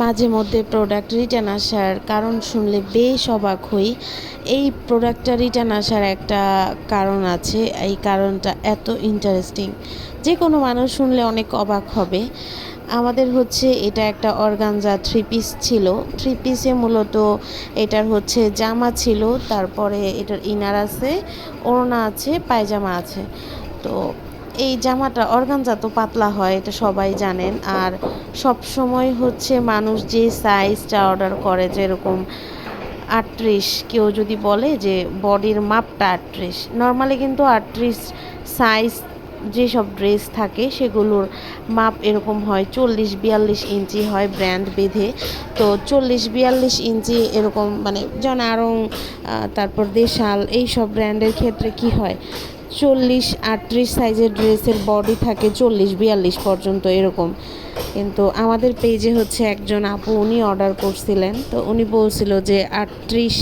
মাঝে মধ্যে product return আসার কারণ শুনলে বেশ অবাক হই। এই প্রোডাক্টটা রিটার্ন আসার একটা কারণ আছে। এই কারণটা এত ইন্টারেস্টিং, যে কোনো মানুষ শুনলে অনেক অবাক হবে। আমাদের হচ্ছে এটা একটা অর্গানজা থ্রি পিস ছিল। থ্রি পিসে মূলত এটার হচ্ছে জামা ছিল, তারপরে এটার ইনার আছে, ওড়না আছে, পায়জামা আছে। তো এই জামাটা অর্গানজা তো পাতলা হয়, এটা সবাই জানেন। আর সব সময় হচ্ছে মানুষ যে সাইজটা অর্ডার করে, যেরকম 38, কেউ যদি বলে যে বডির মাপটা 38, নর্মালি কিন্তু 38 সাইজ যেসব ড্রেস থাকে সেগুলোর মাপ এরকম হয় 40-42 ইঞ্চি হয় ব্র্যান্ড বেঁধে। তো 40-42 ইঞ্চি এরকম, মানে যেমন আড়ং, তারপর দেশাল, এইসব ব্র্যান্ডের ক্ষেত্রে কি হয়, 40-38 সাইজের ড্রেসের বডি থাকে 40-42 পর্যন্ত এরকম। কিন্তু আমাদের পেজে হচ্ছে একজন আপু, উনি অর্ডার করছিলেন, তো উনি বলছিল যে 38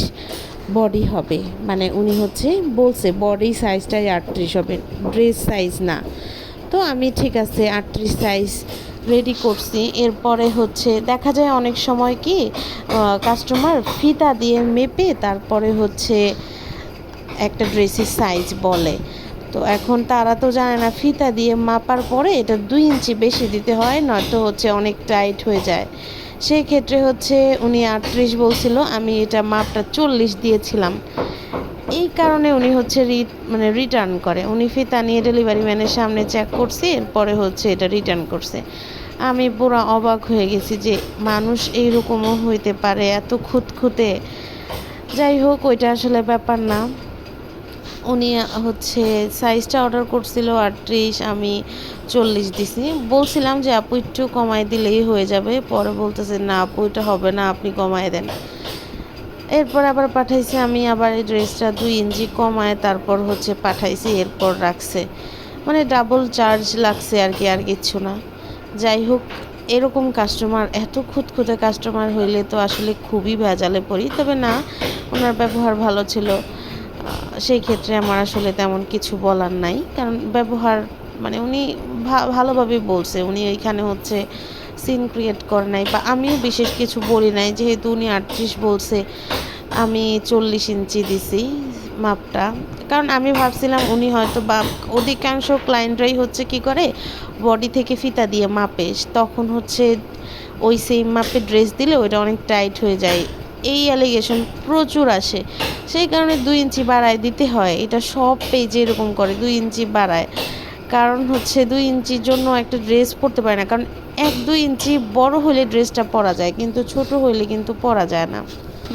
বডি হবে, মানে উনি হচ্ছে বলছে বডি সাইজটাই 38 হবে, ড্রেস সাইজ না। তো আমি ঠিক আছে 38 সাইজ রেডি করছি। এরপরে হচ্ছে দেখা যায় অনেক সময় কি কাস্টমার ফিতা দিয়ে মেপে তারপরে হচ্ছে একটা ড্রেসের সাইজ বলে। তো এখন তারা তো জানে না, ফিতা দিয়ে মাপার পরে এটা 2 ইঞ্চি বেশি দিতে হয়, নয়তো হচ্ছে অনেক টাইট হয়ে যায়। সেই ক্ষেত্রে হচ্ছে উনি 38 বলছিল, আমি এটা মাপটা 40 দিয়েছিলাম। এই কারণে উনি হচ্ছে রিটার্ন করে। উনি ফিতা নিয়ে ডেলিভারি ম্যানের সামনে চেক করছে, এরপরে হচ্ছে এটা রিটার্ন করছে। আমি পুরো অবাক হয়ে গেছি যে মানুষ এইরকমও হইতে পারে, এত খুঁতখুঁতে। যাই হোক, ওইটা আসলে ব্যাপার না। উনি হচ্ছে সাইজটা অর্ডার করছিল 38, আমি 40 দিছি। বলছিলাম যে আপু একটু কমায় দিলেই হয়ে যাবে, পরে বলতেছে না আপু এটা হবে না, আপনি কমায় দেন। এরপর আবার পাঠাইছি, আমি আবার এই ড্রেসটা 2 ইঞ্চি কমায় তারপর হচ্ছে পাঠাইছি, এরপর রাখছে। মানে ডাবল চার্জ লাগছে আর কি, আর কিচ্ছু না। যাই হোক, এরকম কাস্টমার, এত খুঁতখুঁতে কাস্টমার হইলে তো আসলে খুবই ভেজালে পড়ি। তবে না, ওনার ব্যবহার ভালো ছিল। সেই ক্ষেত্রে আমার আসলে তেমন কিছু বলার নাই, কারণ ব্যবহার মানে উনি ভালোভাবেই বলছে। উনি ওইখানে হচ্ছে সিন ক্রিয়েট করে নাই, বা আমিও বিশেষ কিছু বলি নাই, যেহেতু উনি 38 বলছে, আমি 40 ইঞ্চি দিছি মাপটা। কারণ আমি ভাবছিলাম উনি হয়তো, বা অধিকাংশ ক্লায়েন্টরাই হচ্ছে কি করে, বডি থেকে ফিতা দিয়ে মাপে, তখন হচ্ছে ওই সেম মাপে ড্রেস দিলে ওইটা অনেক টাইট হয়ে যায়, এই অ্যালিগেশন প্রচুর আসে। সেই কারণে 2 ইঞ্চি বাড়ায় দিতে হয়। এটা সব পেজে এরকম করে, 2 ইঞ্চি বাড়ায়। কারণ হচ্ছে 2 ইঞ্চির জন্য একটা ড্রেস পরতে পারে না, কারণ 1-2 ইঞ্চি বড় হলে ড্রেসটা পরা যায়, কিন্তু ছোট হইলে কিন্তু পরা যায় না।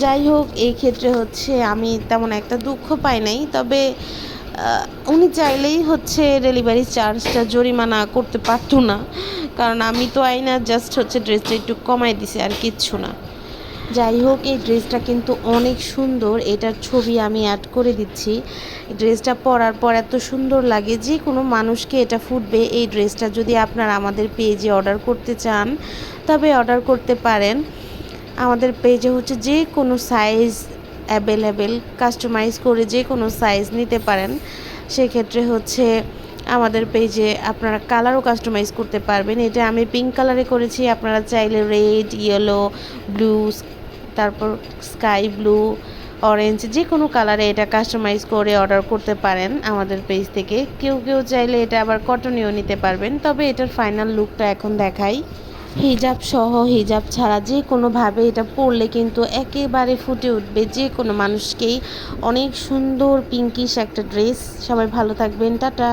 যাই হোক, এই ক্ষেত্রে হচ্ছে আমি তেমন একটা দুঃখ পাই নাই। তবে উনি চাইলেই হচ্ছে ডেলিভারি চার্জটা জরিমানা করতে পারতো না, কারণ আমি তো আইনা জাস্ট হচ্ছে ড্রেসটা একটু কমাই দিছি, আর কিচ্ছু না। যাই হোক, এই ড্রেসটা কিন্তু অনেক সুন্দর, এটার ছবি আমি অ্যাড করে দিচ্ছি। ড্রেসটা পরার পর এত সুন্দর লাগে, যে কোনো মানুষকে এটা ফুটবে। এই ড্রেসটা যদি আপনারা আমাদের পেজে অর্ডার করতে চান, তবে অর্ডার করতে পারেন। আমাদের পেজে হচ্ছে যে কোনো সাইজ অ্যাভেলেবেল, কাস্টমাইজ করে যে কোনো সাইজ নিতে পারেন। সেক্ষেত্রে হচ্ছে আমাদের পেজে আপনারা কালারও কাস্টমাইজ করতে পারবেন। এটা আমি পিঙ্ক কালারে করেছি, আপনারা চাইলে রেড, ইয়েলো, ব্লু, তারপর স্কাই ব্লু, অরেঞ্জ, যে কোনো কালারে এটা কাস্টমাইজ করে অর্ডার করতে পারেন আমাদের পেজ থেকে। কেউ কেউ চাইলে এটা আবার কটনেও নিতে পারবেন। তবে এটার ফাইনাল লুকটা এখন দেখাই। হিজাব সহ, হিজাব ছাড়া যে কোনোভাবে এটা পরলে কিন্তু একেবারে ফুটে উঠবে যে কোনো মানুষকেই। অনেক সুন্দর পিঙ্কিশ একটা ড্রেস। সবাই ভালো থাকবেন, টাটা।